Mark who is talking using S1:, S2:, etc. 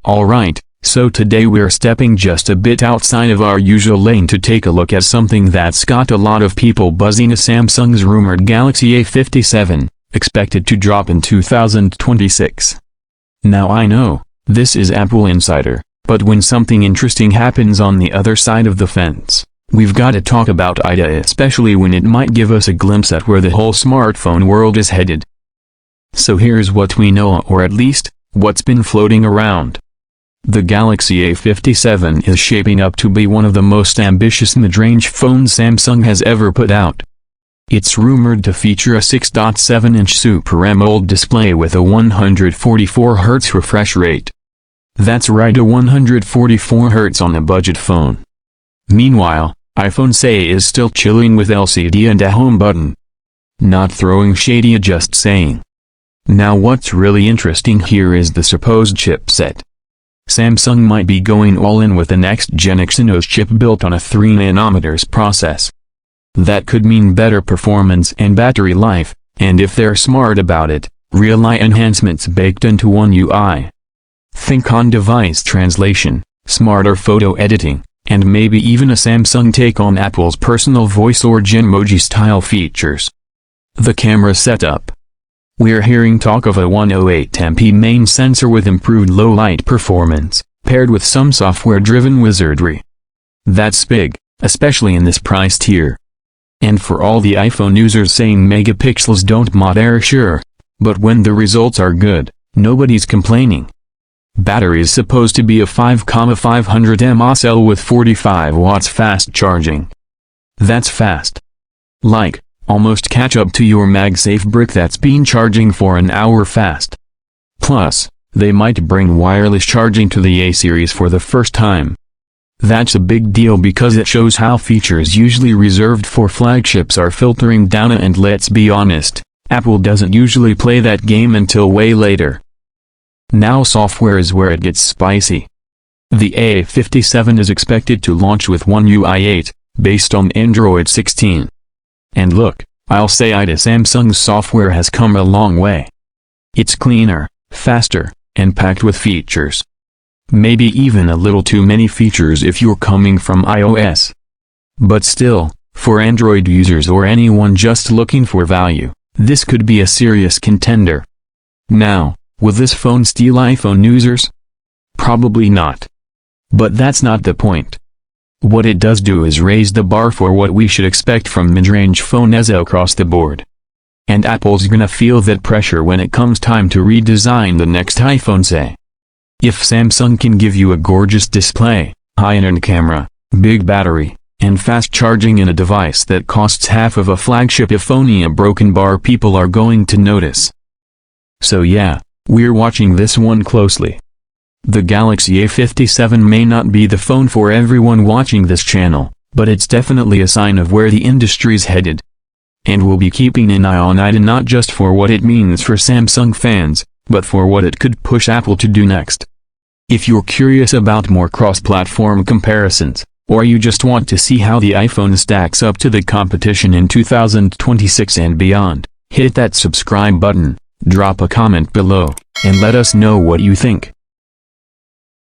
S1: Alright, so today we're stepping just a bit outside of our usual lane to take a look at something that's got a lot of people buzzing: Samsung's rumored Galaxy A57, expected to drop in 2026. Now I know, this is Apple Insider, but when something interesting happens on the other side of the fence, we've got to talk about it, especially when it might give us a glimpse at where the whole smartphone world is headed. So here's what we know, or at least, what's been floating around. The Galaxy A57 is shaping up to be one of the most ambitious mid-range phones Samsung has ever put out. It's rumored to feature a 6.7-inch Super AMOLED display with a 144Hz refresh rate. That's right, a 144Hz on a budget phone. Meanwhile, iPhone say is still chilling with LCD and a home button. Not throwing shade, just saying. Now what's really interesting here is the supposed chipset. Samsung might be going all in with the next-gen Exynos chip built on a 3nm process. That could mean better performance and battery life, and if they're smart about it, real AI enhancements baked into One UI. Think on-device translation, smarter photo editing, and maybe even a Samsung take on Apple's personal voice or Genmoji-style features. The camera setup. We're hearing talk of a 108MP main sensor with improved low-light performance, paired with some software-driven wizardry. That's big, especially in this price tier. And for all the iPhone users saying megapixels don't matter, sure, but when the results are good, nobody's complaining. Battery is supposed to be a 5,500 mAh cell with 45 watts fast charging. That's fast. Like, almost catch up to your MagSafe brick that's been charging for an hour fast. Plus, they might bring wireless charging to the A series for the first time. That's a big deal because it shows how features usually reserved for flagships are filtering down, and let's be honest, Apple doesn't usually play that game until way later. Now software is where it gets spicy. The A57 is expected to launch with One UI 8, based on Android 16. And look, I'll say Samsung's software has come a long way. It's cleaner, faster, and packed with features. Maybe even a little too many features if you're coming from iOS. But still, for Android users or anyone just looking for value, this could be a serious contender. Now, will this phone steal iPhone users? Probably not. But that's not the point. What it does do is raise the bar for what we should expect from mid-range phones across the board. And Apple's gonna feel that pressure when it comes time to redesign the next iPhone, say. If Samsung can give you a gorgeous display, high-end camera, big battery, and fast charging in a device that costs half of a flagship phone, a broken bar people are going to notice. So yeah, we're watching this one closely. The Galaxy A57 may not be the phone for everyone watching this channel, but it's definitely a sign of where the industry's headed. And we'll be keeping an eye on it, not just for what it means for Samsung fans, but for what it could push Apple to do next. If you're curious about more cross-platform comparisons, or you just want to see how the iPhone stacks up to the competition in 2026 and beyond, hit that subscribe button, drop a comment below, and let us know what you think.